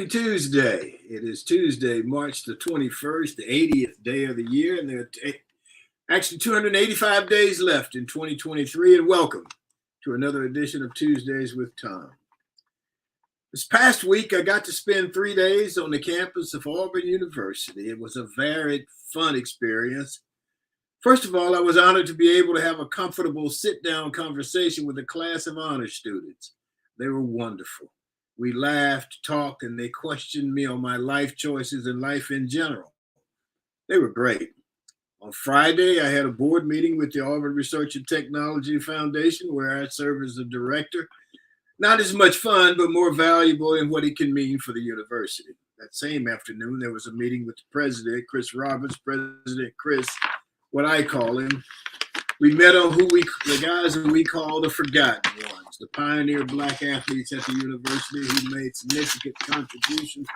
Happy Tuesday. It is Tuesday, March the 21st, the 80th day of the year, and there are actually 285 days left in 2023. And welcome to another edition of Tuesdays with Thom. This past week, I got to spend 3 days on the campus of Auburn University. It was a very fun experience. First of all, I was honored to be able to have a comfortable sit-down conversation with a class of honor students. They were wonderful. We laughed, talked, and they questioned me on my life choices and life in general. They were great. On Friday, I had a board meeting with the Auburn Research and Technology Foundation, where I serve as the director. Not as much fun, but more valuable in what it can mean for the university. That same afternoon, there was a meeting with the president, Chris Roberts, President Chris, what I call him. We met on the guys who we call the forgotten ones, the pioneer Black athletes at the university who made significant contributions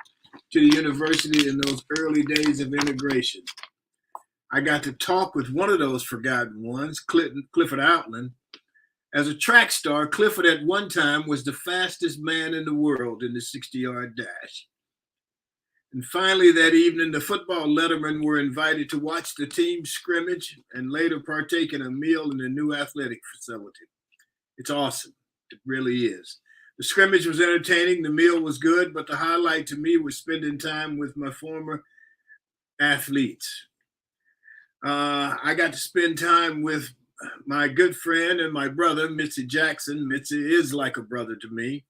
to the university in those early days of integration. I got to talk with one of those forgotten ones, Clifford Outland. As a track star, Clifford at one time was the fastest man in the world in the 60-yard dash. And finally, that evening, the football lettermen were invited to watch the team scrimmage and later partake in a meal in the new athletic facility. It's awesome. It really is. The scrimmage was entertaining. The meal was good, but the highlight to me was spending time with my former athletes. I got to spend time with my good friend and my brother, Mitzi Jackson. Mitzi is like a brother to me.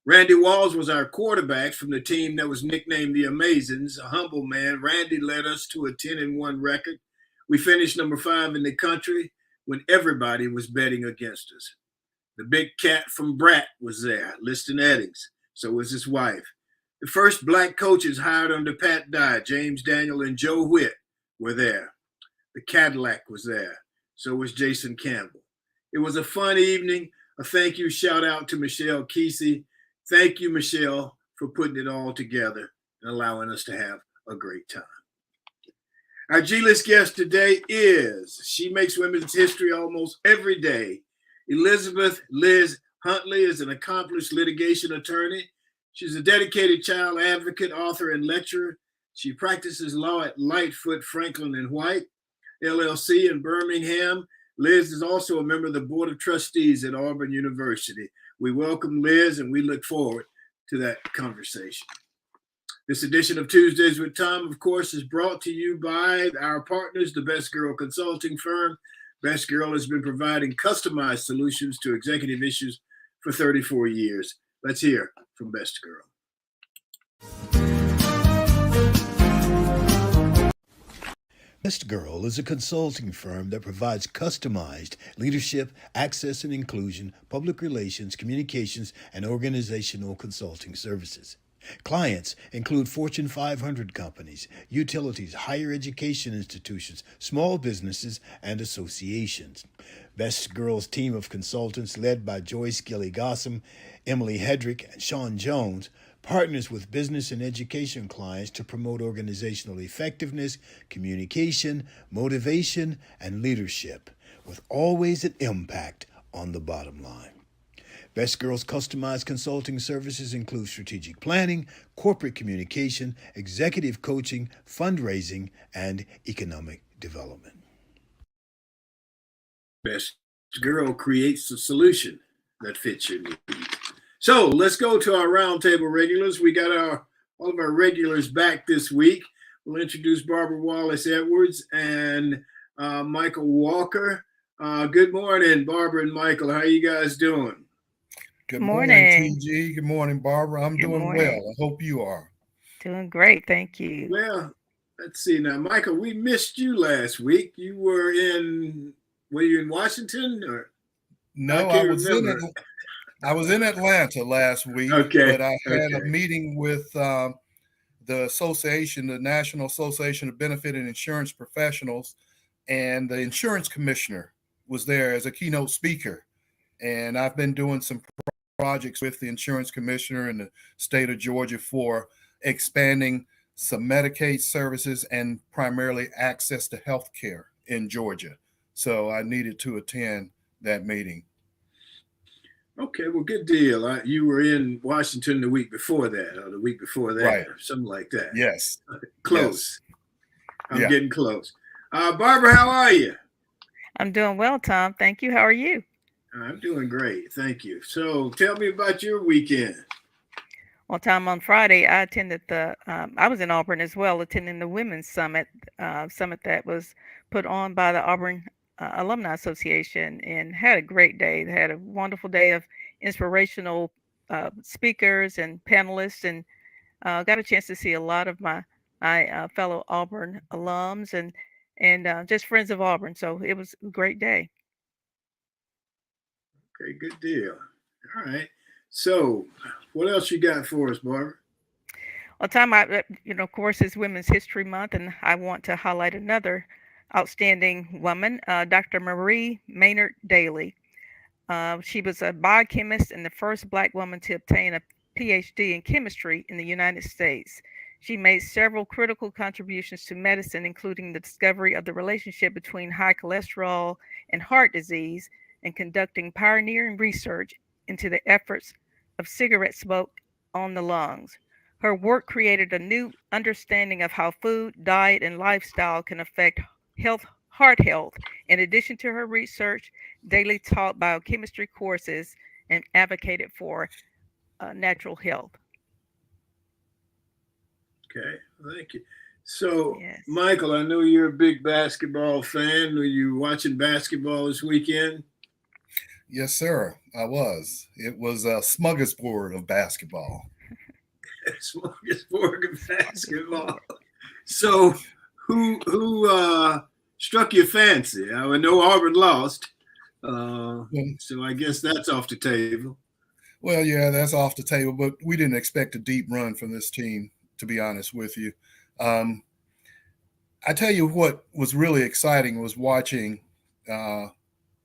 Randy Walls was our quarterback from the team that was nicknamed the Amazins, a humble man. Randy led us to a 10-1 record. We finished number 5 in the country when everybody was betting against us. The big cat from Bratt was there, Liston Eddings. So was his wife. The first black coaches hired under Pat Dye, James Daniel and Joe Witt, were there. The Cadillac was there. So was Jason Campbell. It was a fun evening. A thank you shout out to Michelle Kesey. Thank you, Michelle, for putting it all together and allowing us to have a great time. Our G-list guest today she makes women's history almost every day. Elizabeth Liz Huntley is an accomplished litigation attorney. She's a dedicated child advocate, author, and lecturer. She practices law at Lightfoot, Franklin & White, LLC in Birmingham. Liz is also a member of the Board of Trustees at Auburn University. We welcome Liz, and we look forward to that conversation. This edition of Tuesdays with Thom, of course, is brought to you by our partners, the Best Girl Consulting Firm. Best Girl has been providing customized solutions to executive issues for 34 years. Let's hear from Best Girl. Best Girl is a consulting firm that provides customized leadership, access and inclusion, public relations, communications, and organizational consulting services. Clients include Fortune 500 companies, utilities, higher education institutions, small businesses, and associations. Best Girl's team of consultants, led by Joyce Gilly-Gossam, Emily Hedrick, and Sean Jones, partners with business and education clients to promote organizational effectiveness, communication, motivation, and leadership, with always an impact on the bottom line. Best Girl's customized consulting services include strategic planning, corporate communication, executive coaching, fundraising, and economic development. Best Girl creates a solution that fits your needs. So let's go to our roundtable regulars. We got all of our regulars back this week. We'll introduce Barbara Wallace Edwards and Michael Walker. Good morning, Barbara and Michael. How you guys doing? Good morning, TG. Good morning, Barbara. I'm doing well. I hope you are. Doing great, thank you. Well, let's see now. Michael, we missed you last week. You were you in Washington? Or no, I was in Atlanta last week, but I had a meeting with the association, the National Association of Benefit and Insurance Professionals, and the insurance commissioner was there as a keynote speaker. And I've been doing some projects with the insurance commissioner in the state of Georgia for expanding some Medicaid services and primarily access to health care in Georgia. So I needed to attend that meeting. Okay, well, good deal. You were in Washington the week before that, or the week before that, Right. or something like that. Yes. Close. Yes. I'm getting close. Barbara, how are you? I'm doing well, Thom. Thank you. How are you? I'm doing great. Thank you. So tell me about your weekend. Well, Thom, on Friday, I attended I was in Auburn as well, attending the Women's Summit that was put on by the Auburn Alumni Association, and had a great day. They had a wonderful day of inspirational speakers and panelists, and got a chance to see a lot of my fellow Auburn alums and just friends of Auburn. So it was a great day. Okay, good deal. All right. So, what else you got for us, Barbara? Well, of course, it's Women's History Month, and I want to highlight another outstanding woman, Dr. Marie Maynard Daly. She was a biochemist and the first Black woman to obtain a PhD in chemistry in the United States. She made several critical contributions to medicine, including the discovery of the relationship between high cholesterol and heart disease, and conducting pioneering research into the efforts of cigarette smoke on the lungs. Her work created a new understanding of how food, diet, and lifestyle can affect heart health. In addition to her research, Daly taught biochemistry courses and advocated for natural health. Okay, thank you. So, Yes. Michael, I know you're a big basketball fan. Were you watching basketball this weekend? Yes, sir. I was. It was a smorgasbord of basketball. Smorgasbord of basketball. So, who struck your fancy? I know Auburn lost, so I guess that's off the table. Well, yeah, that's off the table, but we didn't expect a deep run from this team, to be honest with you. I tell you what was really exciting was watching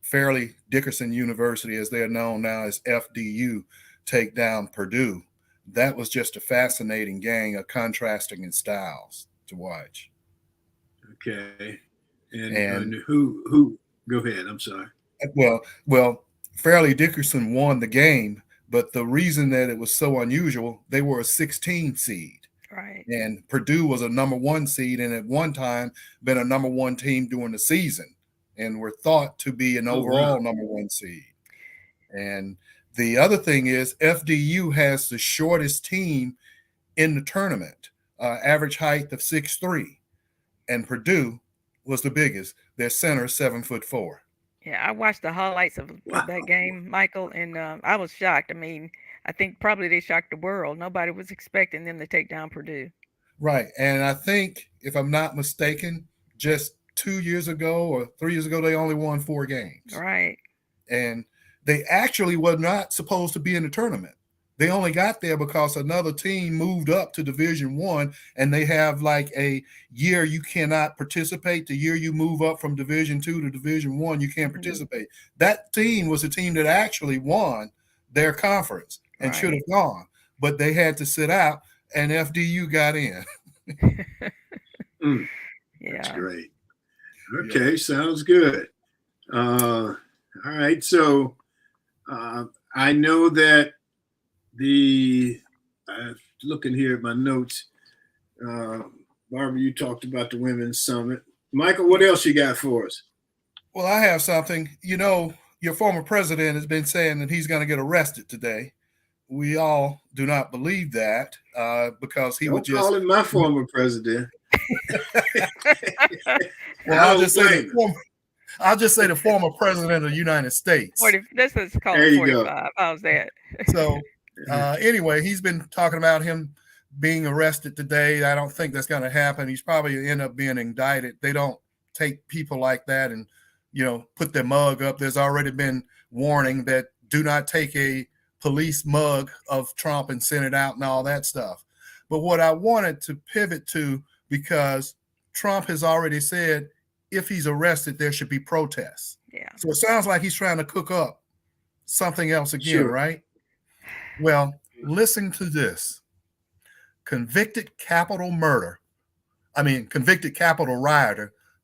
Fairleigh Dickinson University, as they are known now as FDU, take down Purdue. That was just a fascinating gang of contrasting in styles to watch. Okay. And who go ahead, I'm sorry. Well, Fairleigh Dickinson won the game, but the reason that it was so unusual, they were a 16 seed. Right. And Purdue was a number 1 seed, and at one time been a number 1 team during the season, and were thought to be an overall number 1 seed. And the other thing is FDU has the shortest team in the tournament, average height of 6'3", and Purdue was the biggest. Their center 7'4". Yeah, I watched the highlights of that game, Michael, and I was shocked. I mean, I think probably they shocked the world. Nobody was expecting them to take down Purdue. Right. And I think, if I'm not mistaken, just 2 years ago or 3 years ago, they only won 4 games. Right. And they actually were not supposed to be in the tournament. They only got there because another team moved up to Division I, and they have like a year you cannot participate. The year you move up from Division II to Division I, you can't participate. That team was a team that actually won their conference and should have gone, but they had to sit out, and FDU got in. That's great. Okay, sounds good. All right, so I know that looking here at my notes, Barbara, you talked about the Women's Summit. Michael, what else you got for us? Well, I have something. You know, your former president has been saying that he's going to get arrested today. We all do not believe that because he would just call him my former president. Well, I'll just say the former president of the United States. This is called 45. How's that? So anyway, he's been talking about him being arrested today. I don't think that's going to happen. He's probably end up being indicted. They don't take people like that and, put their mug up. There's already been warning that do not take a police mug of Trump and send it out and all that stuff. But what I wanted to pivot to, because Trump has already said if he's arrested, there should be protests. Yeah. So it sounds like he's trying to cook up something else again, right? Well, listen to this. Convicted capital rioter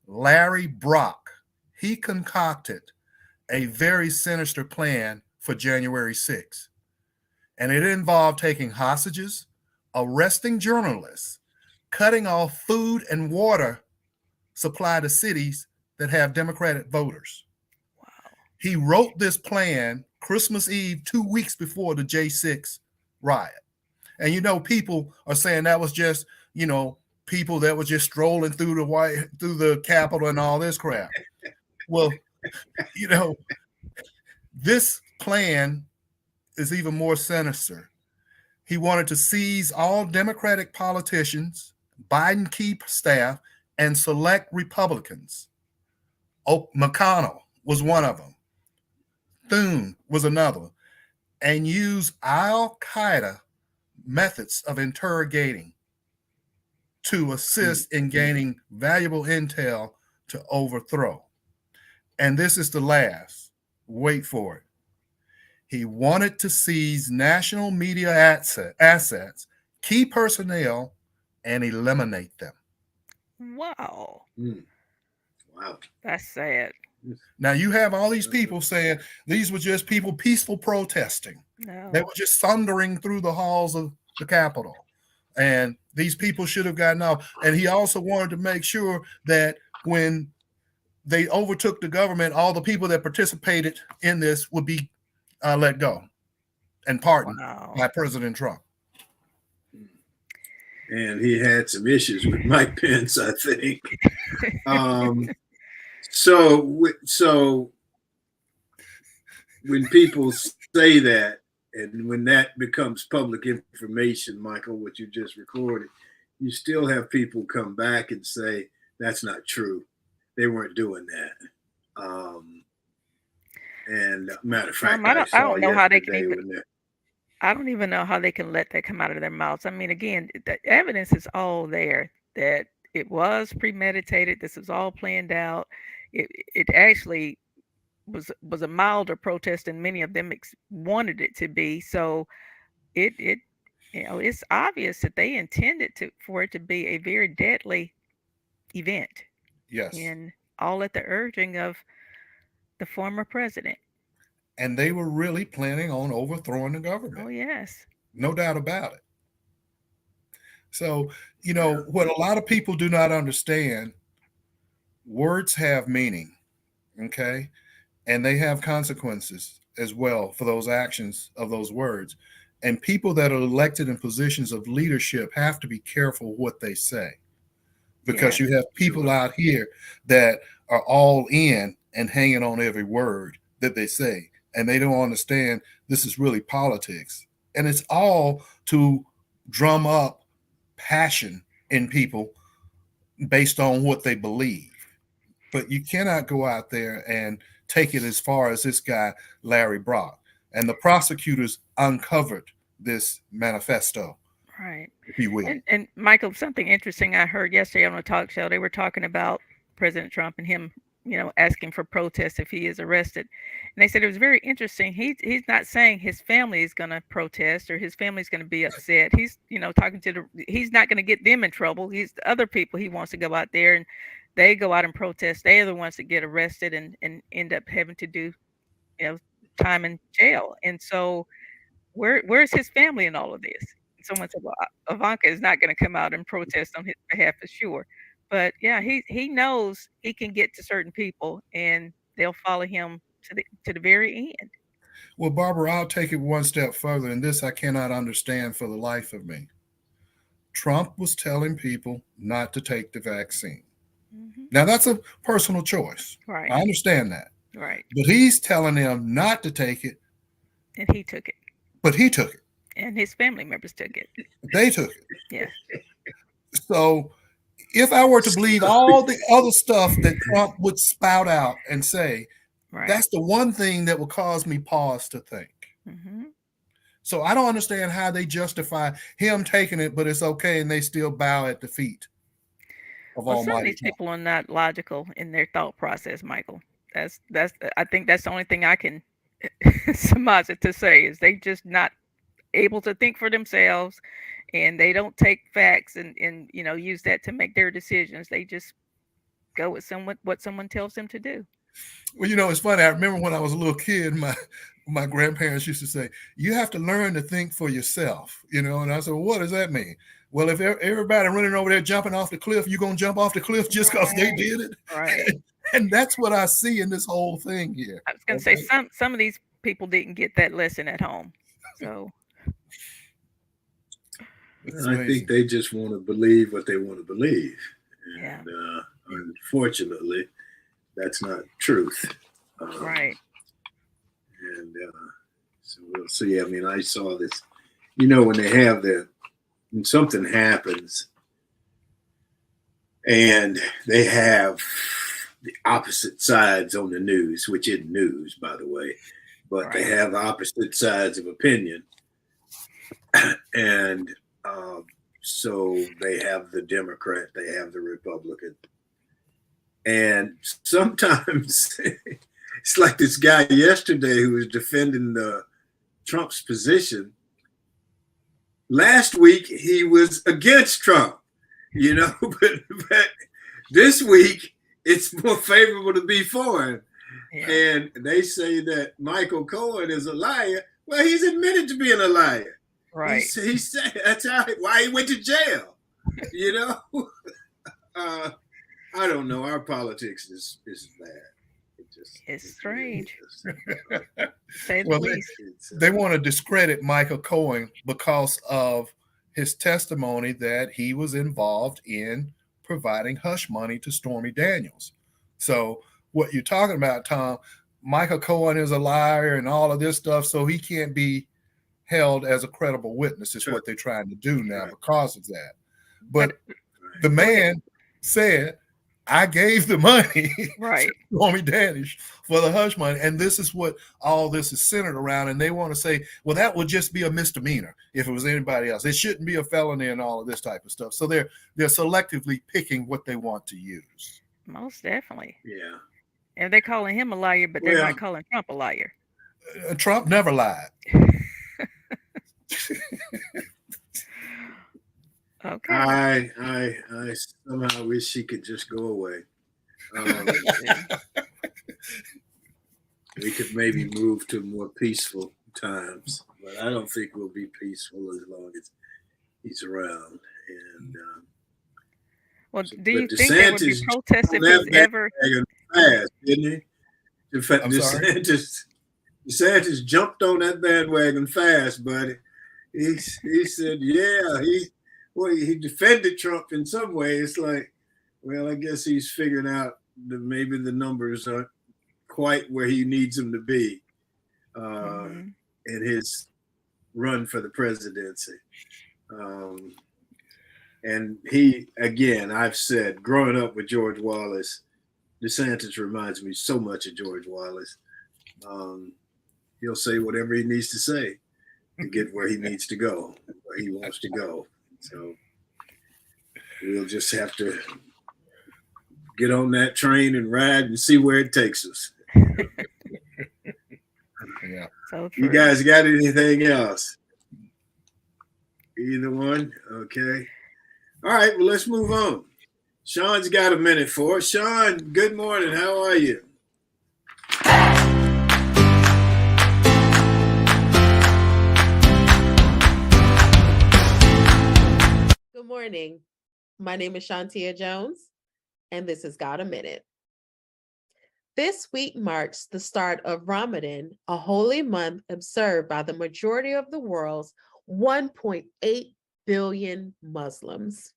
Larry Brock, he concocted a very sinister plan for January 6th. And it involved taking hostages, arresting journalists, cutting off food and water supply to cities that have Democratic voters. Wow. He wrote this plan Christmas Eve, 2 weeks before the J6 riot. And, people are saying that was just, people that were just strolling through the Capitol and all this crap. Well, this plan is even more sinister. He wanted to seize all Democratic politicians, Biden key staff, and select Republicans. McConnell was one of them. Thom was another. And use Al-Qaeda methods of interrogating to assist in gaining valuable intel to overthrow. And this is the last. Wait for it. He wanted to seize national media assets, key personnel, and eliminate them. Wow. Wow. That's sad. Now you have all these people saying these were just people peaceful protesting. No. They were just thundering through the halls of the Capitol. And these people should have gotten off. And he also wanted to make sure that when they overtook the government, all the people that participated in this would be let go and pardoned by President Trump. And he had some issues with Mike Pence, I think. So when people say that, and when that becomes public information, Michael, what you just recorded, you still have people come back and say that's not true. They weren't doing that. And matter of fact, I don't know how they can even. I don't even know how they can let that come out of their mouths. I mean, again, the evidence is all there that it was premeditated. This was all planned out. It actually was a milder protest than many of them wanted it to be. So it's obvious that they intended for it to be a very deadly event. Yes. And all at the urging of the former president. And they were really planning on overthrowing the government. Oh, yes. No doubt about it. So, what a lot of people do not understand, words have meaning, okay? And they have consequences as well for those actions of those words. And people that are elected in positions of leadership have to be careful what they say, because you have people out here that are all in and hanging on every word that they say. And they don't understand this is really politics. And it's all to drum up passion in people based on what they believe. But you cannot go out there and take it as far as this guy, Larry Brock. And the prosecutors uncovered this manifesto. Right. If you will. And Michael, something interesting I heard yesterday on a talk show, they were talking about President Trump and him, asking for protests if he is arrested. And they said it was very interesting. He's not saying his family is going to protest or his family's going to be upset. He's, talking to he's not going to get them in trouble. He's the other people he wants to go out there and they go out and protest. They're the ones that get arrested and end up having to do, time in jail. And so where's his family in all of this? Someone said, well, Ivanka is not going to come out and protest on his behalf for sure. But yeah, he knows he can get to certain people and they'll follow him to the very end. Well, Barbara, I'll take it one step further, and this I cannot understand for the life of me. Trump was telling people not to take the vaccine. Mm-hmm. Now, that's a personal choice. Right. I understand that. Right. But he's telling them not to take it. And he took it. But he took it. And his family members took it. They took it. Yeah. So if I were to believe all the other stuff that Trump would spout out and say, that's the one thing that will cause me pause to think. Mm-hmm. So I don't understand how they justify him taking it, but it's okay, and they still bow at the feet of Almighty. Some of these people are not logical in their thought process, Michael. That's I think that's the only thing I can surmise it to say is they just not able to think for themselves, and they don't take facts and use that to make their decisions. They just go with what someone tells them to do. Well, it's funny. I remember when I was a little kid, my grandparents used to say, "You have to learn to think for yourself," and I said, well, "What does that mean?" Well, if everybody running over there jumping off the cliff, you're going to jump off the cliff just because they did it? Right. And that's what I see in this whole thing here. I was going to say some of these people didn't get that lesson at home. So I think they just want to believe what they want to believe. And unfortunately, that's not truth. Right. And so we'll see. I mean, I saw this, when they have when something happens and they have the opposite sides on the news, which isn't news, by the way, but they have opposite sides of opinion. And so they have the Democrat, they have the Republican. And sometimes it's like this guy yesterday who was defending Trump's position. Last week, he was against Trump, but this week, it's more favorable to be for him. Yeah. And they say that Michael Cohen is a liar. Well, he's admitted to being a liar. Right. He said that's why he went to jail. I don't know. Our politics is bad. It's strange. Well, they want to discredit Michael Cohen because of his testimony that he was involved in providing hush money to Stormy Daniels. So what you're talking about, Thom, Michael Cohen is a liar and all of this stuff, so he can't be held as a credible witness is what they're trying to do now because of that. But the man said, I gave the money to Stormy Daniels for the hush money. And this is what all this is centered around. And they want to say, well, that would just be a misdemeanor if it was anybody else. It shouldn't be a felony and all of this type of stuff. So they're selectively picking what they want to use. Most definitely. Yeah. And they're calling him a liar, but they're not calling Trump a liar. Trump never lied. Okay. I somehow wish she could just go away. We could maybe move to more peaceful times, but I don't think we'll be peaceful as long as he's around. And well, do you think there would be protests if he's ever fast, didn't he? In fact, DeSantis jumped on that bandwagon fast, buddy. He said, yeah, he defended Trump in some way. It's like, well, I guess he's figuring out that maybe the numbers aren't quite where he needs them to be in his run for the presidency. And he, again, I've said, growing up with George Wallace, DeSantis reminds me so much of George Wallace. He'll say whatever he needs to say to get where he needs to go, where he wants to go. So we'll just have to get on that train and ride and see where it takes us. Yeah. So true. You guys got anything else? Either one? Okay. All right, well, let's move on. Sean's got a minute for us. Sean, good morning. How are you? Good morning. My name is Shantia Jones, and this is Got a Minute. This week marks the start of Ramadan, a holy month observed by the majority of the world's 1.8 billion Muslims.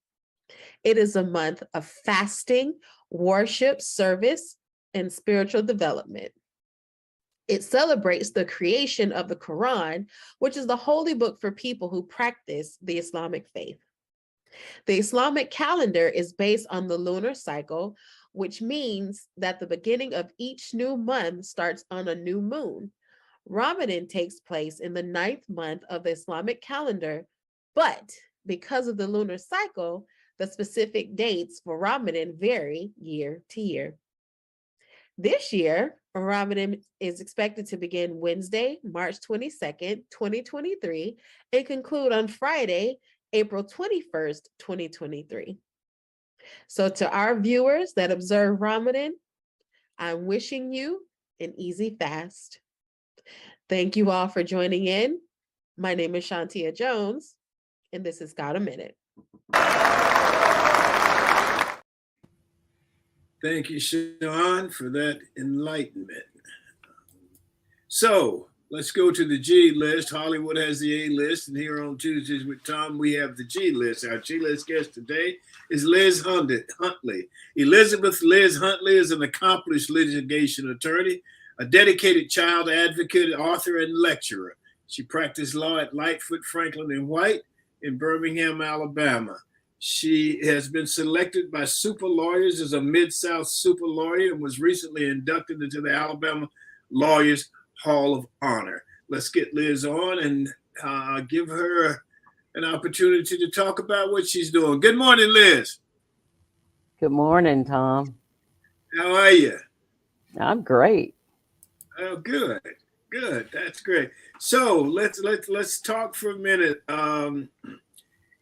It is a month of fasting, worship, service, and spiritual development. It celebrates the creation of the Quran, which is the holy book for people who practice the Islamic faith. The Islamic calendar is based on the lunar cycle, which means that the beginning of each new month starts on a new moon. Ramadan takes place in the 9th month of the Islamic calendar, but because of the lunar cycle, the specific dates for Ramadan vary year to year. This year, Ramadan is expected to begin Wednesday, March 22nd, 2023, and conclude on Friday, April 21st, 2023. So to our viewers that observe Ramadan, I'm wishing you an easy fast. Thank you all for joining in. My name is Shantia Jones, and this is Got a Minute. Thank you, Sean, for that enlightenment. So let's go to the G list. Hollywood has the A list, and here on Tuesdays with Thom, we have the G list. Our G list guest today is Liz Huntley. Elizabeth Liz Huntley is an accomplished litigation attorney, a dedicated child advocate, author, and lecturer. She practiced law at Lightfoot, Franklin, and White in Birmingham, Alabama. She has been selected by Super Lawyers as a Mid-South Super Lawyer and was recently inducted into the Alabama Lawyers Hall of Honor. Let's get Liz on and give her an opportunity to talk about what she's doing. Good morning, Liz. Good morning, Thom. How are you? I'm great. Oh, good. That's great. So let's talk for a minute.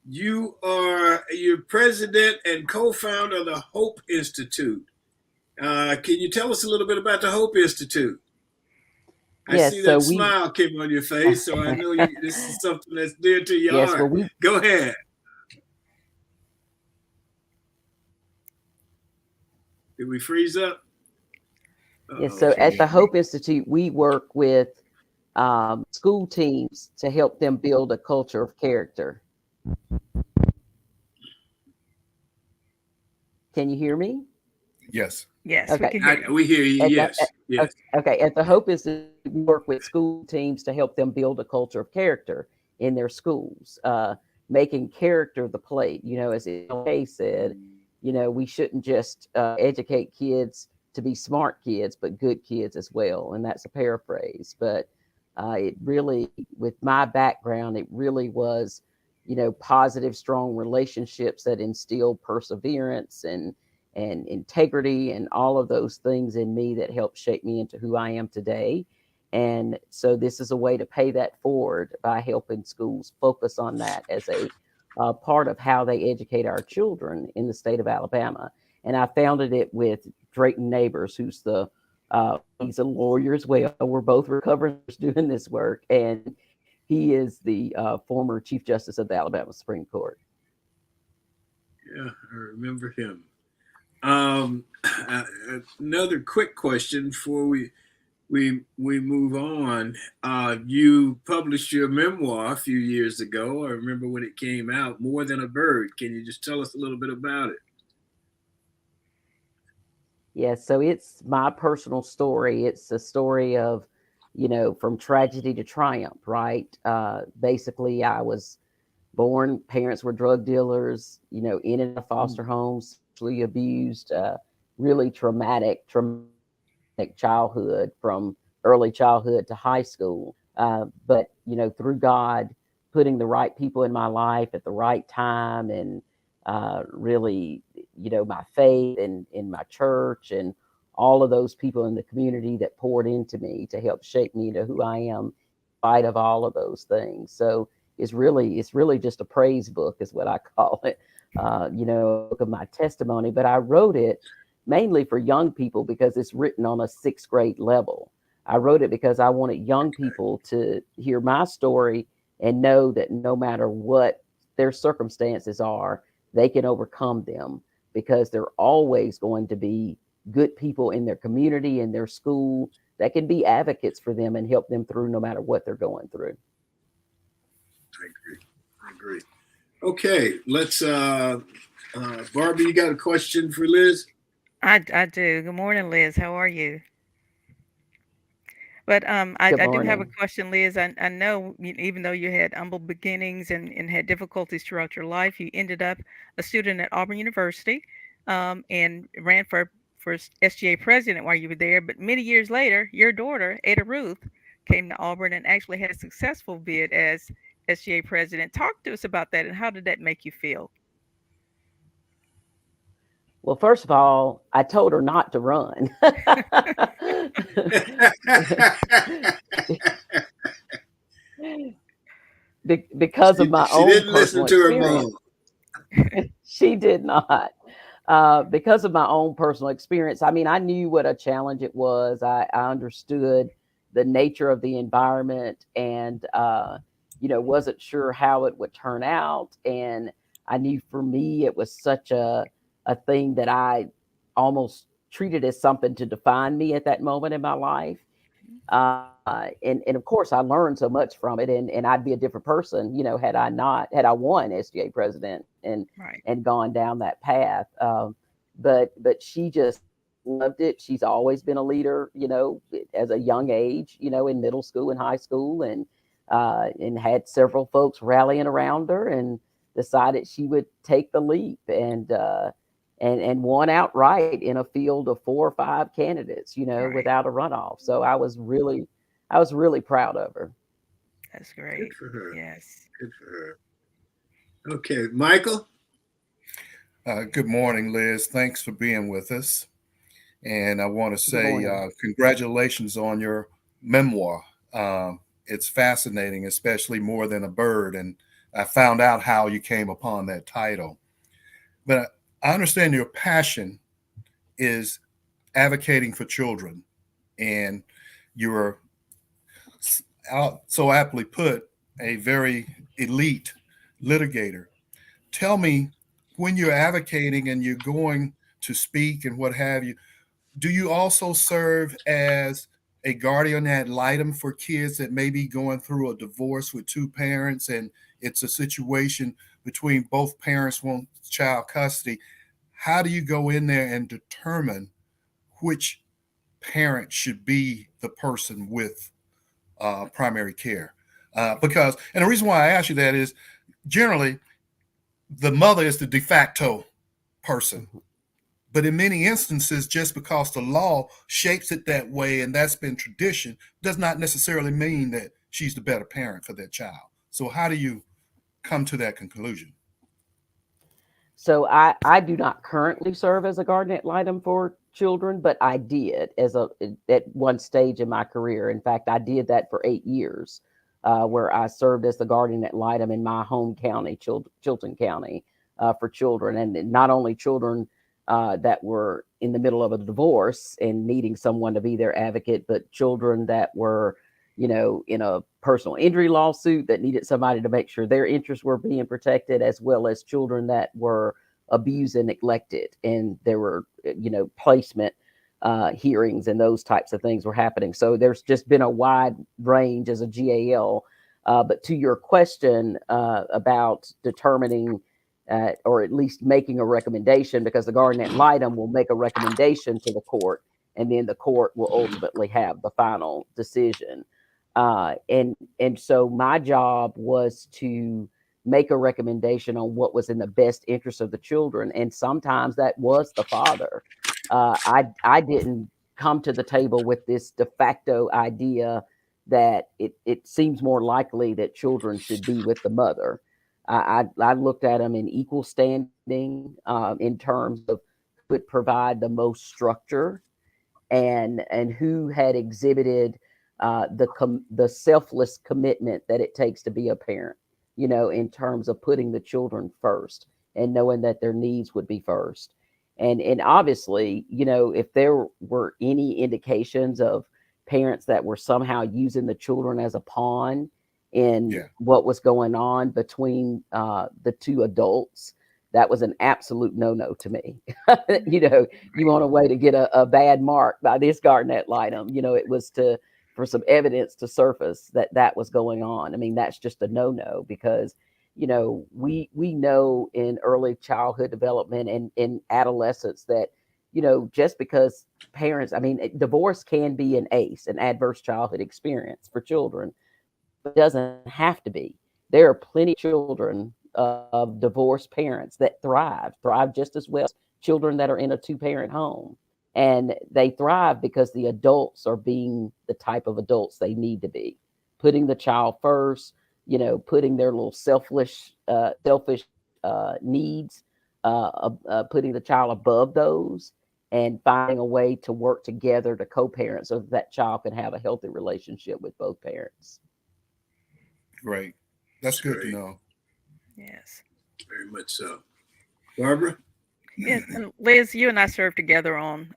You're president and co-founder of the Hope Institute. Can you tell us a little bit about the Hope Institute? I see that smile came on your face, so I know this is something that's dear to your heart. Go ahead. Did we freeze up? Yes, so at the Hope Institute, we work with school teams to help them build a culture of character. Can you hear me? Yes. Yes. Okay. We hear you. Yes. Okay. At the Hope Institute, we work with school teams to help them build a culture of character in their schools, making character the plate. You know, as LA said, you know, we shouldn't just educate kids to be smart kids, but good kids as well. And that's a paraphrase. But it really, with my background, it really was, you know, positive, strong relationships that instilled perseverance and integrity and all of those things in me that helped shape me into who I am today. And so this is a way to pay that forward by helping schools focus on that as a part of how they educate our children in the state of Alabama. And I founded it with Drayton Neighbors, who's he's a lawyer as well. We're both recovering doing this work. And he is the former Chief Justice of the Alabama Supreme Court. Yeah, I remember him. Another quick question before we move on. You published your memoir a few years ago. I remember when it came out, More Than a Bird. Can you just tell us a little bit about it? Yes, so it's my personal story. It's a story of, you know, from tragedy to triumph, right? Basically, I was born, parents were drug dealers, you know, in and out of foster homes, sexually abused, really traumatic childhood from early childhood to high school. But, you know, through God putting the right people in my life at the right time and really, you know, my faith and in my church and all of those people in the community that poured into me to help shape me to who I am in spite of all of those things. So it's really just a praise book is what I call it, you know, a book of my testimony. But I wrote it mainly for young people because it's written on a 6th grade level. I wrote it because I wanted young people to hear my story and know that no matter what their circumstances are, they can overcome them because they're always going to be good people in their community, in their school that can be advocates for them and help them through no matter what they're going through. I agree. Okay, let's, Barbie, you got a question for Liz? I do. Good morning, Liz. How are you? But I do have a question, Liz. I know even though you had humble beginnings and had difficulties throughout your life, you ended up a student at Auburn University and ran for SGA president while you were there. But many years later, your daughter, Ada Ruth, came to Auburn and actually had a successful bid as SGA president. Talk to us about that and how did that make you feel? Well, first of all, I told her not to run. Because of my own personal experience. She did not. because of my own personal experience. I mean, I knew what a challenge it was. I understood the nature of the environment, and wasn't sure how it would turn out. And I knew for me, it was such a thing that I almost treated as something to define me at that moment in my life. And of course, I learned so much from it, and I'd be a different person, had I won SGA president Right. and gone down that path. But she just loved it. She's always been a leader, as a young age, in middle school and high school, and had several folks rallying around her, and decided she would take the leap, and won outright in a field of 4 or 5 candidates, Right. without a runoff. So I was really proud of her. That's great. Good for her. Yes. Good for her. Okay, Michael. Good morning, Liz. Thanks for being with us. And I want to say congratulations on your memoir. It's fascinating, especially More Than a Bird. And I found out how you came upon that title. But I understand your passion is advocating for children. And you're so aptly put, a very elite litigator. Tell me, when you're advocating and you're going to speak and what have you, do you also serve as a guardian ad litem for kids that may be going through a divorce with 2 parents, and it's a situation between both parents want child custody? How do you go in there and determine which parent should be the person with primary care? And the reason why I ask you that is, generally, the mother is the de facto person. But in many instances, just because the law shapes it that way and that's been tradition, does not necessarily mean that she's the better parent for that child. So how do you come to that conclusion? So I do not currently serve as a guardian ad litem for children, but I did at one stage in my career. In fact, I did that for 8 years, where I served as the guardian ad litem in my home county, Chilton County, for children, and not only children that were in the middle of a divorce and needing someone to be their advocate, but children that were, in a personal injury lawsuit that needed somebody to make sure their interests were being protected, as well as children that were abused and neglected. And there were, placement hearings and those types of things were happening. So there's just been a wide range as a GAL. But to your question about determining or at least making a recommendation, because the guardian ad litem will make a recommendation to the court, and then the court will ultimately have the final decision. And so my job was to make a recommendation on what was in the best interest of the children, and sometimes that was the father. I didn't come to the table with this de facto idea that it seems more likely that children should be with the mother. I looked at them in equal standing in terms of who would provide the most structure, and who had exhibited the selfless commitment that it takes to be a parent, in terms of putting the children first and knowing that their needs would be first. And obviously, if there were any indications of parents that were somehow using the children as a pawn in what was going on between the 2 adults, that was an absolute no-no to me. You want a way to get a bad mark by this guardian ad litem, it was for some evidence to surface that was going on. I mean, that's just a no-no, because, we know in early childhood development and in adolescence that, just because parents, I mean, divorce can be an ACE, an adverse childhood experience for children, but it doesn't have to be. There are plenty of children of divorced parents that thrive just as well as children that are in a 2-parent home. And they thrive because the adults are being the type of adults they need to be, putting the child first, putting their little selfish needs, putting the child above those, and finding a way to work together to co-parent so that child can have a healthy relationship with both parents. Great. That's good to know. Yes. Very much so. Barbara? Yes, and Liz, you and I served together on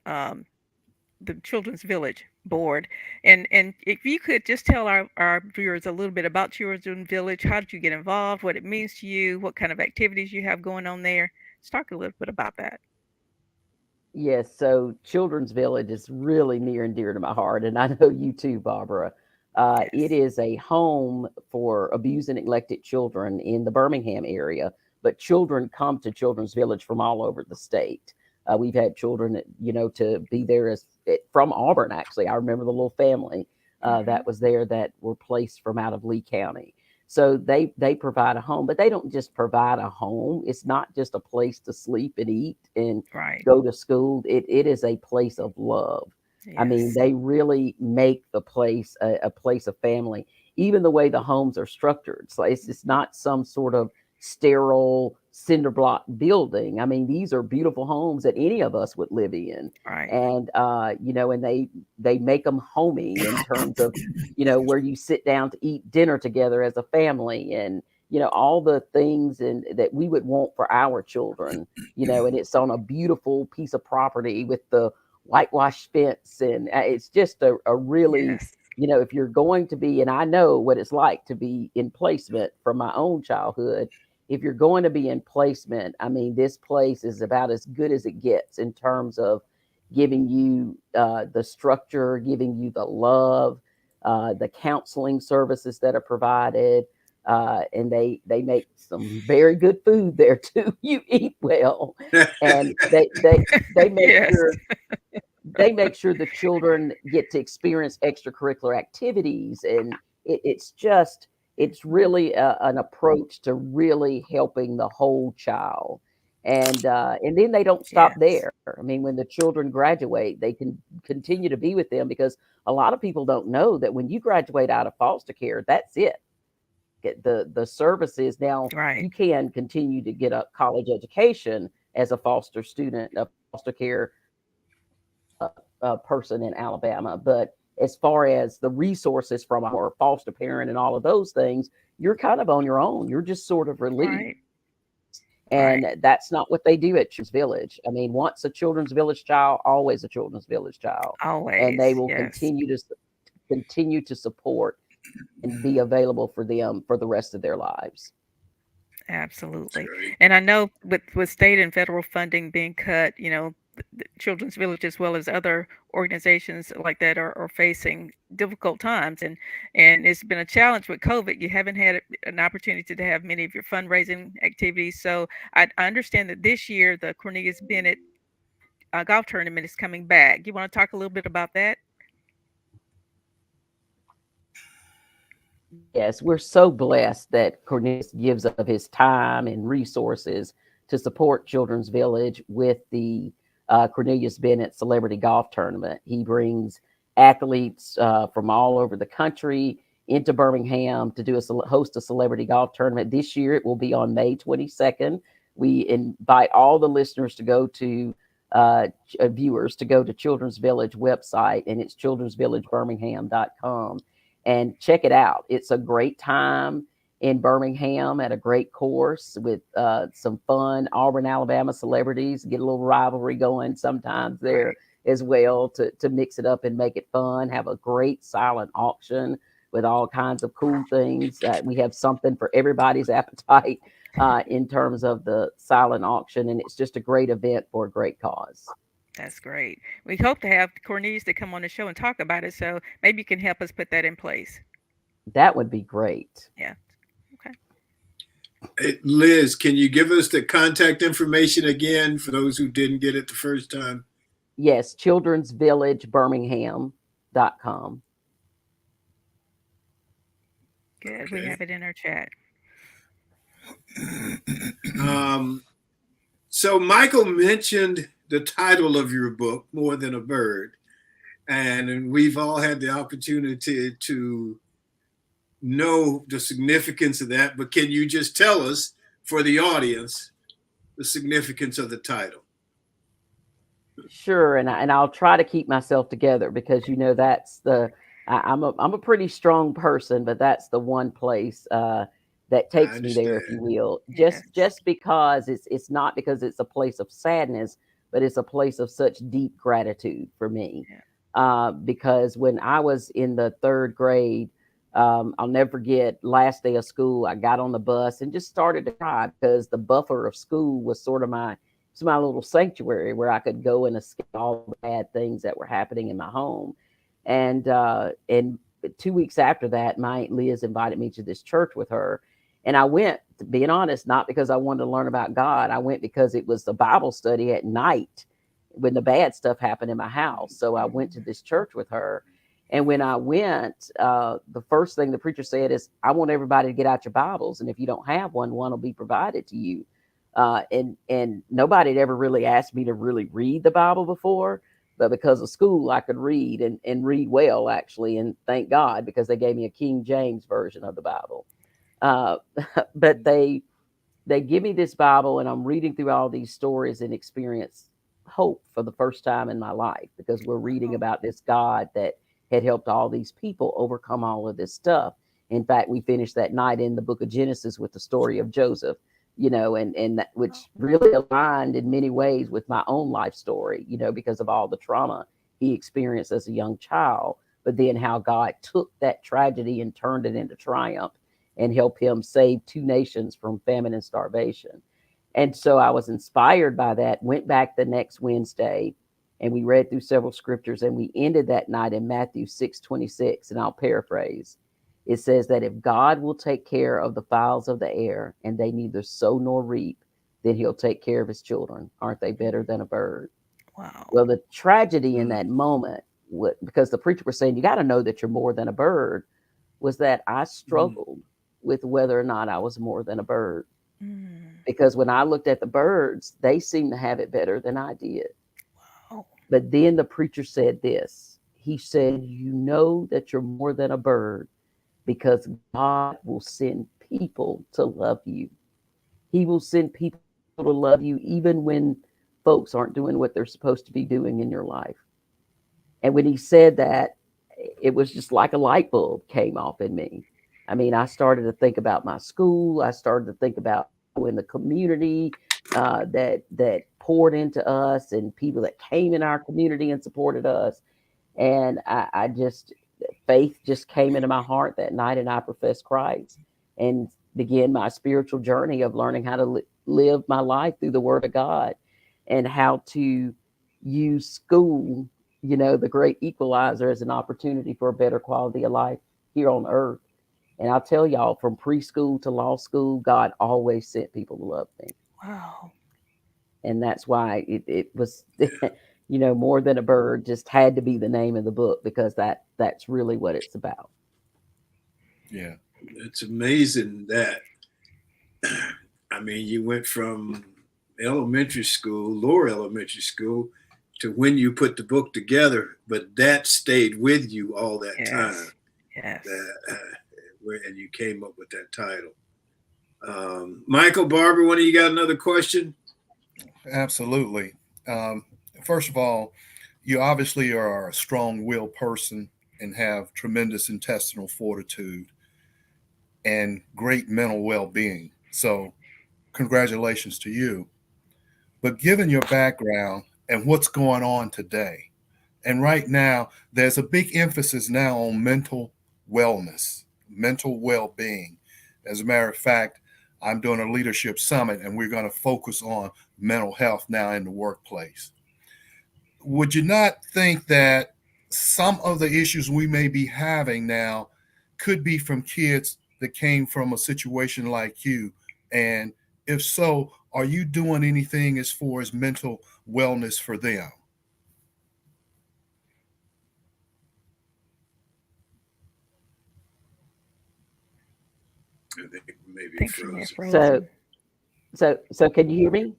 the Children's Village board, and if you could just tell our viewers a little bit about Children's Village, how did you get involved, what it means to you, what kind of activities you have going on there. Let's talk a little bit about that. Yes, so Children's Village is really near and dear to my heart, and I know you too, Barbara. It Yes. is a home for abused and neglected children in the Birmingham area, but children come to Children's Village from all over the state. We've had children, to be there from Auburn, actually. I remember the little family Mm-hmm. that was there that were placed from out of Lee County. So they provide a home, but they don't just provide a home. It's not just a place to sleep and eat and Right. go to school. It is a place of love. I mean, Yes. they really make the place a place of family. Even the way the homes are structured, so it's not some sort of sterile cinder block building. I mean, these are beautiful homes that any of us would live in, Right. and and they make them homey in terms of where you sit down to eat dinner together as a family, and all the things and that we would want for our children. And it's on a beautiful piece of property with the whitewashed fence, and it's just a really, Yes. if you're going to be, and I know what it's like to be in placement from my own childhood. If you're going to be in placement, I mean, this place is about as good as it gets in terms of giving you the structure, giving you the love, the counseling services that are provided, and they make some very good food there too. You eat well, and they make Yes. sure the children get to experience extracurricular activities, and it's really an approach to really helping the whole child. And then they don't stop Yes. there. I mean, when the children graduate, they can continue to be with them, because a lot of people don't know that when you graduate out of foster care, that's it. The services now, Right. you can continue to get a college education as a foster student, a foster care person in Alabama. But as far as the resources from our foster parent and all of those things, you're kind of on your own. You're just sort of released. Right. Right. And that's not what they do at Children's Village. I mean, once a Children's Village child, always a Children's Village child. And they Always. will Yes. continue to support and be available for them for the rest of their lives. Absolutely. And I know with state and federal funding being cut, the Children's Village as well as other organizations like that are facing difficult times, and it's been a challenge with COVID. You haven't had an opportunity to have many of your fundraising activities. So I understand that this year the Cornelius Bennett golf tournament is coming back. You want to talk a little bit about that? Yes, we're so blessed that Cornelius gives of his time and resources to support Children's Village with the Cornelius Bennett Celebrity Golf Tournament. He brings athletes from all over the country into Birmingham to host a celebrity golf tournament. This year, it will be on May 22nd. We invite all the listeners to go to viewers to go to Children's Village website, and it's childrensvillagebirmingham.com, and check it out. It's a great time in Birmingham at a great course with some fun Auburn, Alabama celebrities. Get a little rivalry going sometimes there as well to mix it up and make it fun. Have a great silent auction with all kinds of cool things. We have something for everybody's appetite in terms of the silent auction, and it's just a great event for a great cause. That's great. We hope to have Cornelius to come on the show and talk about it. So maybe you can help us put that in place. That would be great. Yeah. Okay. Liz, can you give us the contact information again for those who didn't get it the first time? Yes, childrensvillagebirmingham.com. Good. Okay. We have it in our chat. So Michael mentioned the title of your book, More Than a Bird, and we've all had the opportunity to know the significance of that, but can you just tell us, for the audience, the significance of the title? Sure, and I'll try to keep myself together, because that's I'm a pretty strong person, but that's the one place that takes me there, if you will. Just because it's not because it's a place of sadness, but it's a place of such deep gratitude for me. Because when I was in the third grade, I'll never forget, last day of school, I got on the bus and just started to cry because the buffer of school was sort of my little sanctuary where I could go and escape all the bad things that were happening in my home. And 2 weeks after that, my Aunt Liz invited me to this church with her. And I went, being honest, not because I wanted to learn about God. I went because it was the Bible study at night when the bad stuff happened in my house. So I went to this church with her. And when I went, the first thing the preacher said is, I want everybody to get out your Bibles. And if you don't have one will be provided to you. And nobody had ever really asked me to really read the Bible before. But because of school, I could read and read well, actually. And thank God, because they gave me a King James version of the Bible. But they give me this Bible, and I'm reading through all these stories and experience hope for the first time in my life, because we're reading about this God that had helped all these people overcome all of this stuff. In fact, we finished that night in the book of Genesis with the story of Joseph, and that, which really aligned in many ways with my own life story, because of all the trauma he experienced as a young child, but then how God took that tragedy and turned it into triumph and helped him save 2 nations from famine and starvation. And so I was inspired by that, went back the next Wednesday, and we read through several scriptures, and we ended that night in Matthew 6:26, and I'll paraphrase. It says that if God will take care of the fowls of the air, and they neither sow nor reap, then he'll take care of his children. Aren't they better than a bird? Wow. Well, the tragedy in that moment, because the preacher was saying, you got to know that you're more than a bird, was that I struggled with whether or not I was more than a bird. Because when I looked at the birds, they seemed to have it better than I did. Wow. But then the preacher said this. He said, you know that you're more than a bird because God will send people to love you. He will send people to love you even when folks aren't doing what they're supposed to be doing in your life. And when he said that, it was just like a light bulb came off in me. I mean, I started to think about my school. I started to think about in the community that poured into us, and people that came in our community and supported us. And I just, faith just came into my heart that night, and I professed Christ and began my spiritual journey of learning how to live my life through the Word of God, and how to use school, the great equalizer, as an opportunity for a better quality of life here on earth. And I'll tell y'all, from preschool to law school, God always sent people to love me. Wow. And that's why it was, more than a bird just had to be the name of the book, because that's really what it's about. Yeah. It's amazing that, I mean, you went from elementary school, lower elementary school, to when you put the book together, but that stayed with you all that time. Yes. And you came up with that title. Michael, Barbara, one of you got another question? Absolutely. First of all, you obviously are a strong-willed person and have tremendous intestinal fortitude and great mental well-being. So congratulations to you. But given your background and what's going on today, and right now, there's a big emphasis now on mental wellness, mental well-being. As a matter of fact, I'm doing a leadership summit, and we're going to focus on mental health now in the workplace. Would you not think that some of the issues we may be having now could be from kids that came from a situation like you? And if so, are you doing anything as far as mental wellness for them? I think maybe frozen. So can you hear me?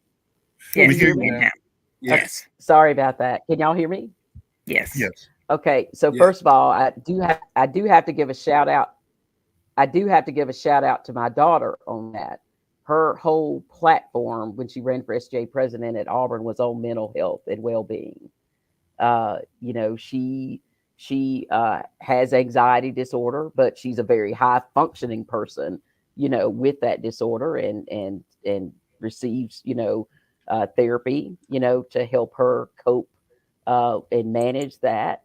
Yes, we hear you now. Yes. Sorry about that. Can y'all hear me? Yes. Yes. Okay. So first of all, I do have to give a shout out. I do have to give a shout out to my daughter on that. Her whole platform when she ran for SJ president at Auburn was on mental health and well-being. She has anxiety disorder, but she's a very high functioning person, with that disorder and receives, therapy, to help her cope and manage that.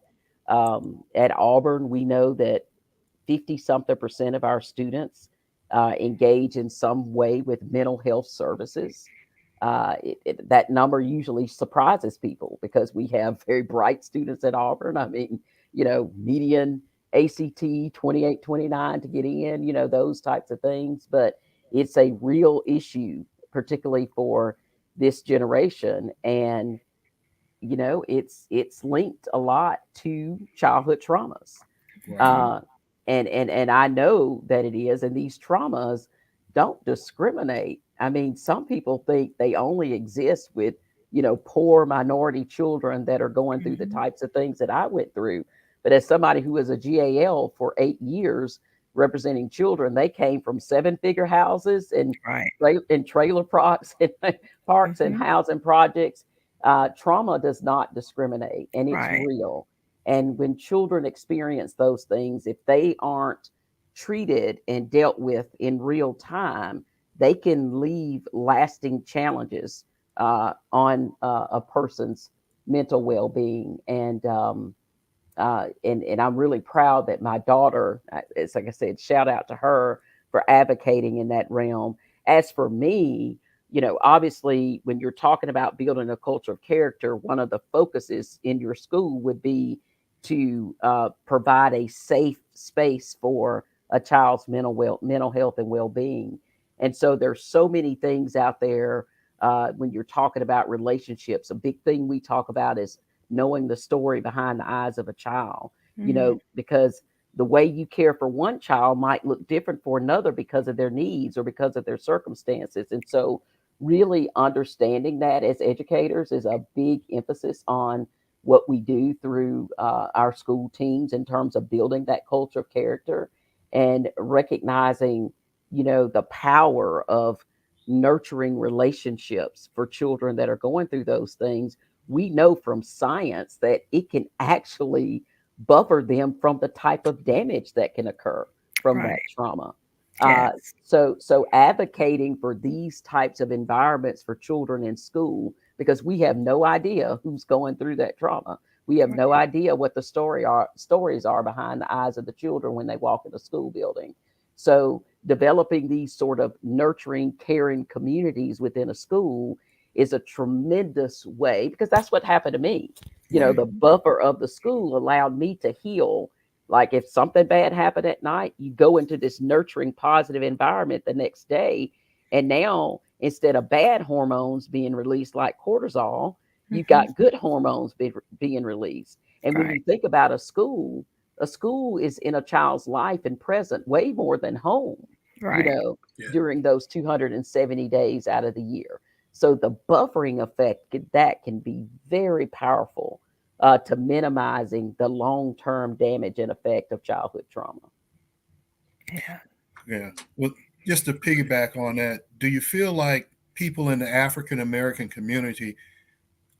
At Auburn, we know that 50 something percent of our students engage in some way with mental health services. That number usually surprises people because we have very bright students at Auburn. I mean, median ACT 28, 29 to get in, those types of things. But it's a real issue, particularly for this generation. And, it's linked a lot to childhood traumas. Right. And I know that it is, and these traumas don't discriminate. I mean, some people think they only exist with, poor minority children that are going through the types of things that I went through. But as somebody who was a GAL for 8 years representing children, they came from 7-figure houses and trailer parks and parks and housing projects. Trauma does not discriminate, and it's real. And when children experience those things, if they aren't treated and dealt with in real time, they can leave lasting challenges on a person's mental well-being. And I'm really proud that my daughter, it's like I said, shout out to her for advocating in that realm. As for me, obviously, when you're talking about building a culture of character, one of the focuses in your school would be to provide a safe space for a child's mental health and well-being. And so there's so many things out there when you're talking about relationships. A big thing we talk about is knowing the story behind the eyes of a child, because the way you care for one child might look different for another because of their needs or because of their circumstances. And so really understanding that as educators is a big emphasis on what we do through our school teams in terms of building that culture of character and recognizing, the power of nurturing relationships for children that are going through those things. We know from science that it can actually buffer them from the type of damage that can occur from that trauma. So advocating for these types of environments for children in school, because we have no idea who's going through that trauma. We have no idea what the stories are behind the eyes of the children when they walk in the school building. So developing these sort of nurturing, caring communities within a school is a tremendous way, because that's what happened to me. The buffer of the school allowed me to heal. Like if something bad happened at night, you go into this nurturing, positive environment the next day. And now instead of bad hormones being released like cortisol, you've got good hormones being released. And when you think about a school is in a child's life and present way more than home, during those 270 days out of the year. So the buffering effect, that can be very powerful to minimizing the long-term damage and effect of childhood trauma. Yeah. Well, just to piggyback on that, do you feel like people in the African American community,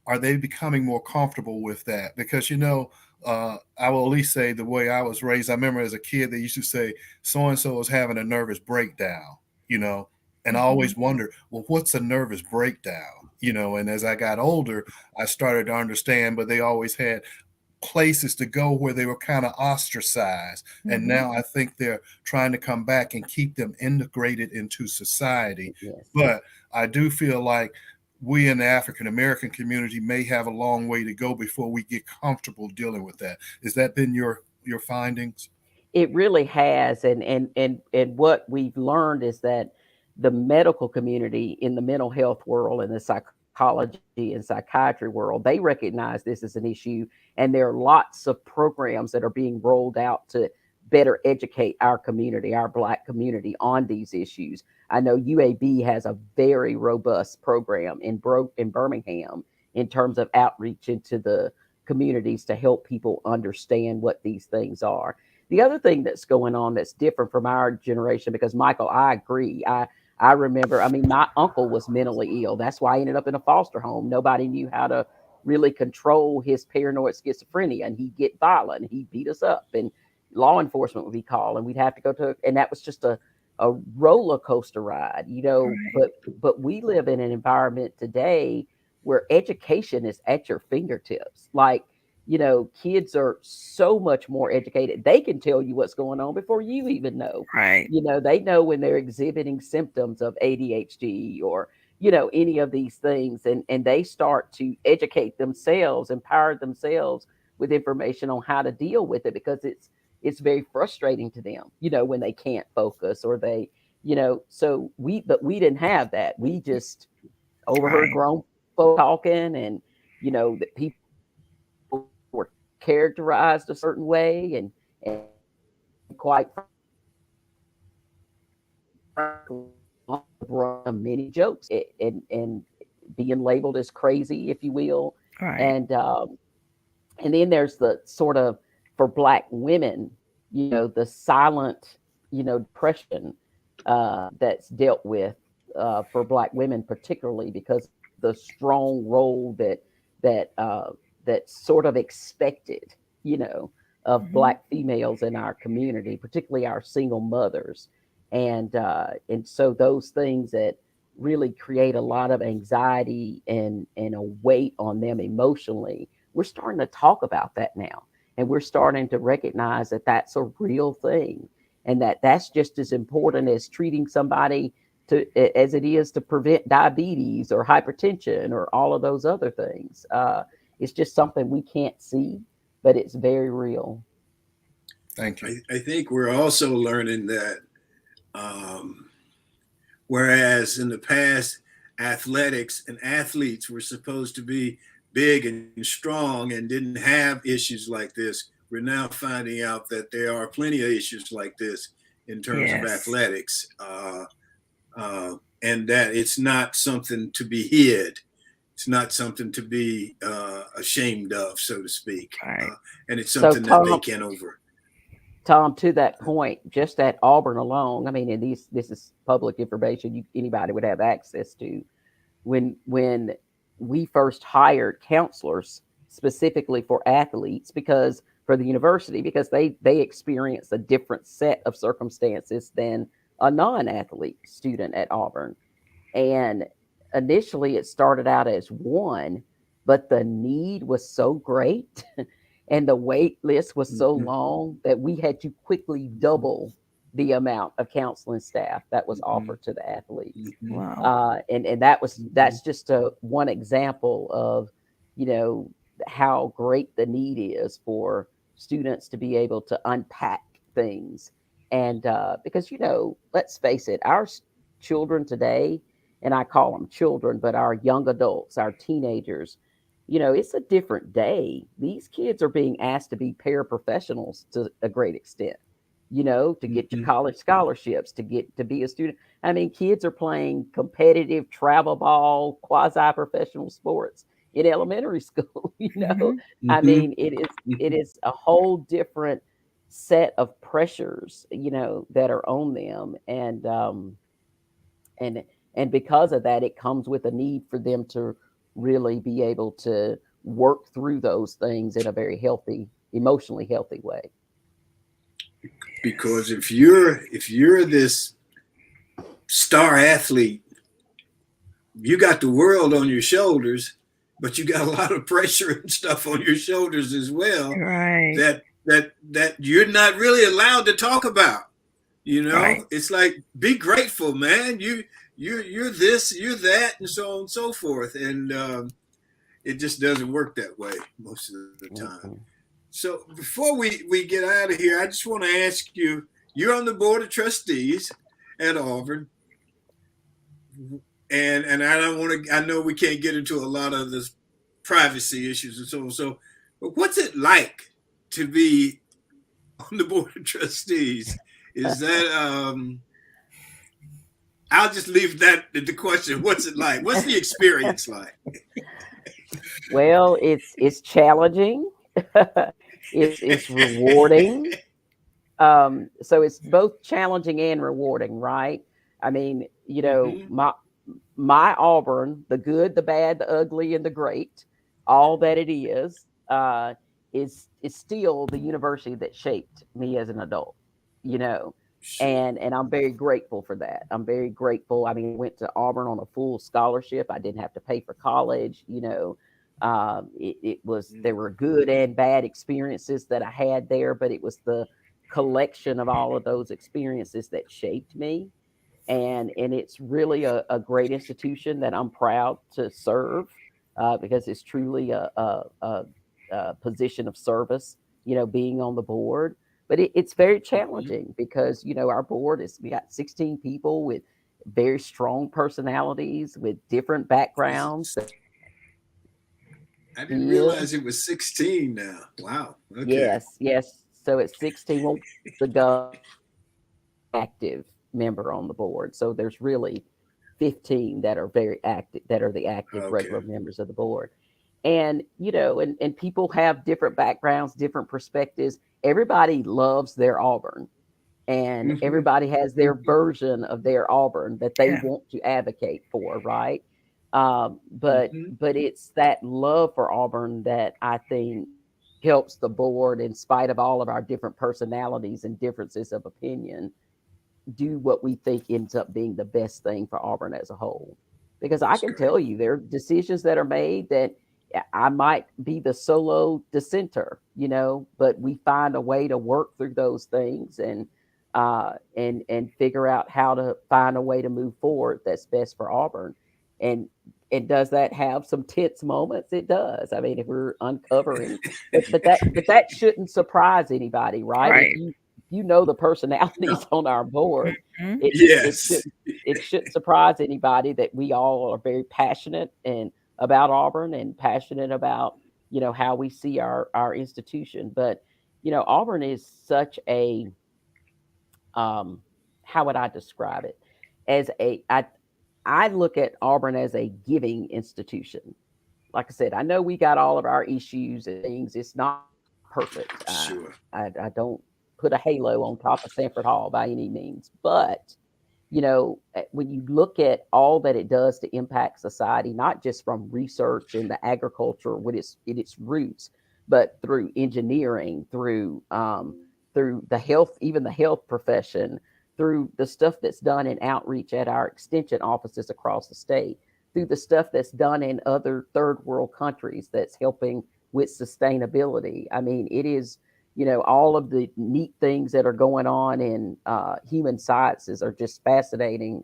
are they becoming more comfortable with that? Because, I will at least say the way I was raised, I remember as a kid, they used to say, so-and-so is having a nervous breakdown, and I always wondered, well, what's a nervous breakdown? And as I got older, I started to understand, but they always had places to go where they were kind of ostracized. And now I think they're trying to come back and keep them integrated into society. But I do feel like we in the African American community may have a long way to go before we get comfortable dealing with that. Has that been your findings? It really has. And what we've learned is that the medical community in the mental health world and the psychology and psychiatry world, they recognize this as an issue. And there are lots of programs that are being rolled out to better educate our community, our Black community, on these issues. I know UAB has a very robust program in Birmingham in terms of outreach into the communities to help people understand what these things are. The other thing that's going on that's different from our generation, because Michael, I agree. I remember, my uncle was mentally ill. That's why I ended up in a foster home. Nobody knew how to really control his paranoid schizophrenia, and he'd get violent and he'd beat us up, and law enforcement would be called, and we'd have to go to, and that was just a a roller coaster ride, Right. but we live in an environment today where education is at your fingertips. Like, kids are so much more educated. They can tell you what's going on before you even know. Right. They know when they're exhibiting symptoms of ADHD or, any of these things. And they start to educate themselves, empower themselves with information on how to deal with it, because it's very frustrating to them, when they can't focus or they, so but we didn't have that. We just overheard Right. grown folk talking, and, that people were characterized a certain way, and quite frankly, many jokes, and being labeled as crazy, if you will. Right. And then there's the sort of, for Black women, the silent, depression that's dealt with for Black women, particularly because the strong role that's sort of expected, of Hmm. Black females in our community, particularly our single mothers, and so those things that really create a lot of anxiety and a weight on them emotionally. We're starting to talk about that now, and we're starting to recognize that that's a real thing, and that's just as important as treating somebody as it is to prevent diabetes or hypertension or all of those other things. It's just something we can't see, but it's very real. Thank you. I think we're also learning that whereas in the past, athletics and athletes were supposed to be big and strong and didn't have issues like this, we're now finding out that there are plenty of issues like this in terms of Yes. athletics, and that it's not something to be hid. It's not something to be ashamed of, so to speak, Right. and it's So, something that they Thom, can over. Thom, to that point, just at Auburn alone, I mean, and this is public information anybody would have access to. When we first hired counselors specifically for athletes, because for the university, because they experience a different set of circumstances than a non-athlete student at Auburn. And initially it started out as one, but the need was so great and the wait list was so Mhm, long that we had to quickly double the amount of counseling staff that was mhm, offered to the athletes. mhm, Wow. And mhm. that's just a one example of, you know, how great the need is for students to be able to unpack things. And because, let's face it, our children today, and I call them children, but our young adults, our teenagers, it's a different day. These kids are being asked to be paraprofessionals to a great extent, to get your Mhm. college scholarships, to get to be a student. I mean, kids are playing competitive travel ball, quasi professional sports in elementary school, Hmm. I Mhm. mean, it Mhm. is a whole different set of pressures, that are on them. And and because of that, it comes with a need for them to really be able to work through those things in a very healthy, emotionally healthy way. Because if you're this star athlete, you got the world on your shoulders, but you got a lot of pressure and stuff on your shoulders as well Right. that you're not really allowed to talk about. Right. It's like, be grateful, man. You're this, you're that, and so on and so forth. And it just doesn't work that way most of the time. Mm-mm. So before we get out of here, I just want to ask you, you're on the board of trustees at Auburn, and I don't want to. I know we can't get into a lot of the privacy issues and so on. So, but what's it like to be on the board of trustees? Is that I'll just leave that the question. What's it like? What's the experience like? Well, it's challenging. It's rewarding. So it's both challenging and rewarding, right? I mean, Mm-hmm. my Auburn, the good, the bad, the ugly, and the great, all that it is still the university that shaped me as an adult. You know, Sure. And I'm very grateful for that. I'm very grateful. I mean, I went to Auburn on a full scholarship. I didn't have to pay for college. It was, there were good and bad experiences that I had there, but it was the collection of all of those experiences that shaped me. And it's really a great institution that I'm proud to serve, because it's truly a position of service, being on the board. But it's very challenging because, our board we got 16 people with very strong personalities, with different backgrounds. I didn't realize it was 16 now. Wow. Okay. Yes. So it's 16. Well, the active member on the board. So there's really 15 that are very active, that are the active regular members of the board. And, and people have different backgrounds, different perspectives. Everybody loves their Auburn, and everybody has their version of their Auburn that they want to advocate for. Right. But it's that love for Auburn that I think helps the board, in spite of all of our different personalities and differences of opinion, do what we think ends up being the best thing for Auburn as a whole. Because I can tell you, there are decisions that are made that I might be the solo dissenter, but we find a way to work through those things and figure out how to find a way to move forward that's best for Auburn. And does that have some tense moments? It does. I mean, if we're uncovering, but that shouldn't surprise anybody, right? If you know the personalities on our board, it shouldn't surprise anybody that we all are very passionate and about Auburn, and passionate about, how we see our institution. But, Auburn is such a, how would I describe it? As I look at Auburn as a giving institution. Like I said, I know we got all of our issues and things. It's not perfect. Sure. I don't put a halo on top of Sanford Hall by any means, but when you look at all that it does to impact society, not just from research and the agriculture with its roots, but through engineering, through the health, even the health profession, through the stuff that's done in outreach at our extension offices across the state, through the stuff that's done in other third world countries that's helping with sustainability. I mean, it is, all of the neat things that are going on in human sciences are just fascinating,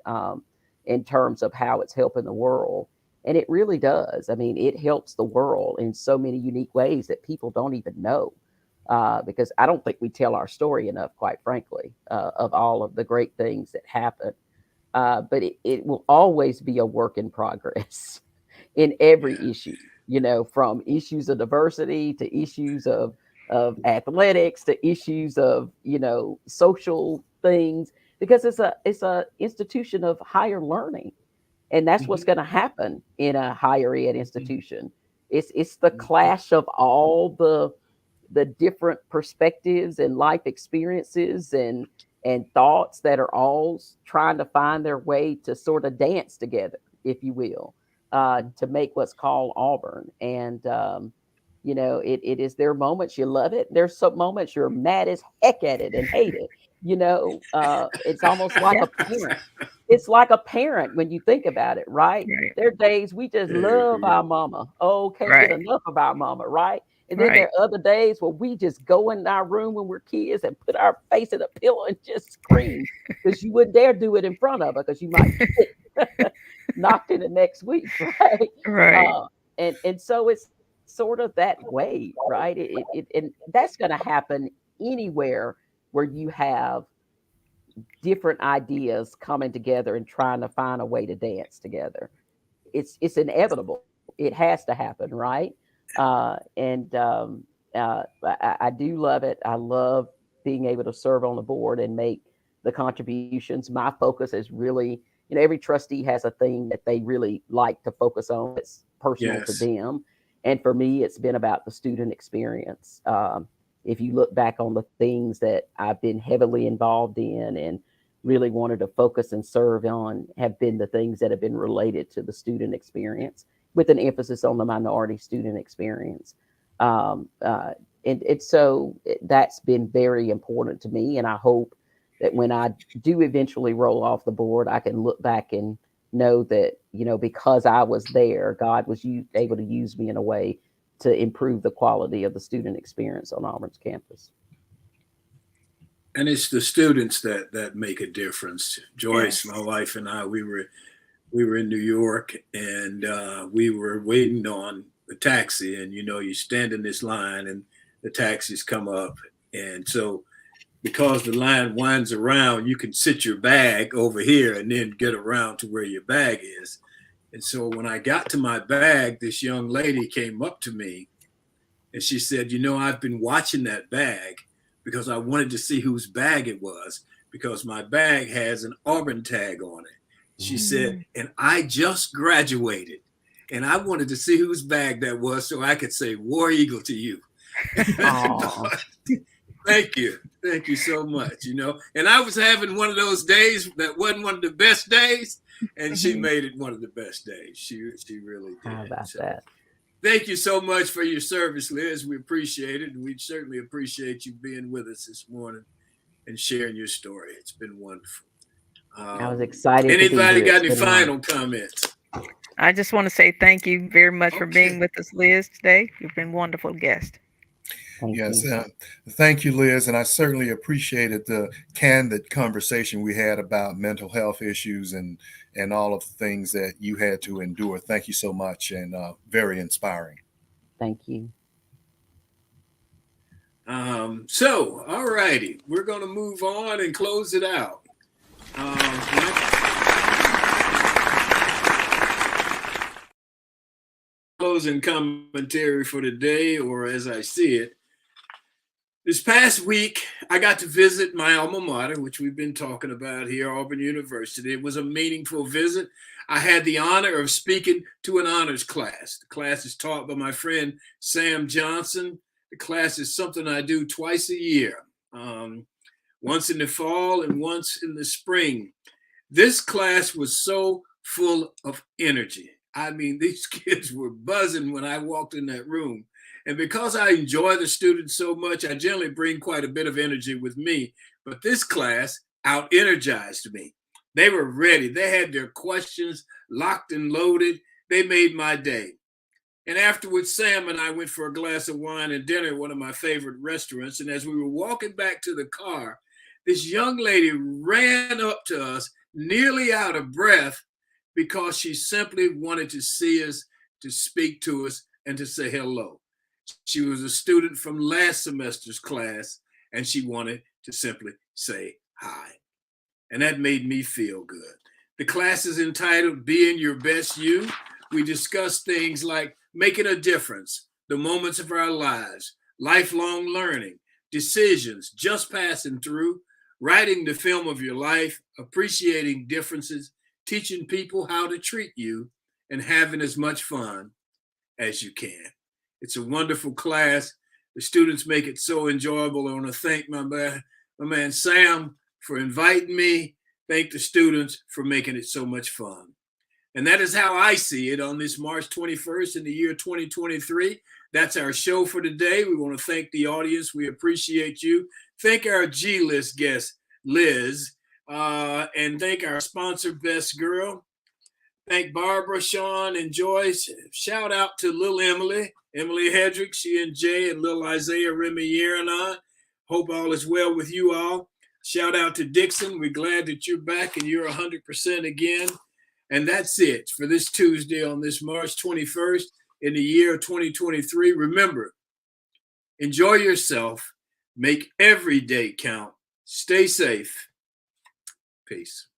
in terms of how it's helping the world. And it really does. I mean, it helps the world in so many unique ways that people don't even know, because I don't think we tell our story enough, quite frankly, of all of the great things that happen. But it will always be a work in progress in every issue, from issues of diversity to issues of athletics to issues of, social things, because it's a institution of higher learning. And that's what's going to happen in a higher ed institution. It's the clash of all the different perspectives and life experiences and thoughts that are all trying to find their way to sort of dance together, if you will, to make what's called Auburn. And it is, there are moments you love it. There's some moments you're mad as heck at it and hate it. It's almost like a parent. It's like a parent when you think about it, right? There are days we just love our mama. Oh, can't get enough of our mama, right? And then there are other days where we just go in our room when we're kids and put our face in a pillow and just scream, because you wouldn't dare do it in front of her because you might get knocked in the next week, right? Right. And so it's sort of that way, right? And that's going to happen anywhere where you have different ideas coming together and trying to find a way to dance together. It's inevitable. It has to happen, right? I do love it. I love being able to serve on the board and make the contributions. My focus is really, every trustee has a thing that they really like to focus on. It's personal to them. And for me, it's been about the student experience. If you look back on the things that I've been heavily involved in and really wanted to focus and serve on, have been the things that have been related to the student experience, with an emphasis on the minority student experience. And so that's been very important to me. And I hope that when I do eventually roll off the board, I can look back and know that, because I was there, God was able to use me in a way to improve the quality of the student experience on Auburn's campus. And it's the students that make a difference. Joyce, Yes. my wife, and I, we were in New York, and we were waiting on the taxi, and you stand in this line and the taxis come up, and so because the line winds around, you can sit your bag over here and then get around to where your bag is. And so when I got to my bag, this young lady came up to me and she said, I've been watching that bag because I wanted to see whose bag it was, because my bag has an Auburn tag on it. She said, and I just graduated and I wanted to see whose bag that was so I could say War Eagle to you. Thank you. Thank you so much. And I was having one of those days that wasn't one of the best days, and she made it one of the best days. She really did. How about that? Thank you so much for your service, Liz. We appreciate it. And we certainly appreciate you being with us this morning and sharing your story. It's been wonderful. I was excited. Anybody got any final comments? I just want to say thank you very much for being with us, Liz, today. You've been a wonderful guest. Yes, thank you, Liz. And I certainly appreciated the candid conversation we had about mental health issues and all of the things that you had to endure. Thank you so much, and very inspiring. Thank you. So, all righty, we're going to move on and close it out. Closing commentary for today, or as I see it. This past week, I got to visit my alma mater, which we've been talking about here, Auburn University. It was a meaningful visit. I had the honor of speaking to an honors class. The class is taught by my friend, Sam Johnson. The class is something I do twice a year, once in the fall and once in the spring. This class was so full of energy. I mean, these kids were buzzing when I walked in that room. And because I enjoy the students so much, I generally bring quite a bit of energy with me. But this class out-energized me. They were ready. They had their questions locked and loaded. They made my day. And afterwards, Sam and I went for a glass of wine and dinner at one of my favorite restaurants. And as we were walking back to the car, this young lady ran up to us, nearly out of breath, because she simply wanted to see us, to speak to us, and to say hello. She was a student from last semester's class, and she wanted to simply say hi. And that made me feel good. The class is entitled Being Your Best You. We discuss things like making a difference, the moments of our lives, lifelong learning, decisions, just passing through, writing the film of your life, appreciating differences, teaching people how to treat you, and having as much fun as you can. It's a wonderful class. The students make it so enjoyable. I want to thank my man Sam for inviting me. Thank the students for making it so much fun. And that is how I see it on this March 21st in the year 2023. That's our show for today. We want to thank the audience. We appreciate you. Thank our G-List guest, Liz, and thank our sponsor, Best Girl. Thank Barbara, Sean, and Joyce. Shout out to Lil Emily Hedrick, she and Jay, and Lil Isaiah Remier and I. Hope all is well with you all. Shout out to Dixon. We're glad that you're back and you're 100% again. And that's it for this Tuesday on this March 21st in the year 2023. Remember, enjoy yourself. Make every day count. Stay safe. Peace.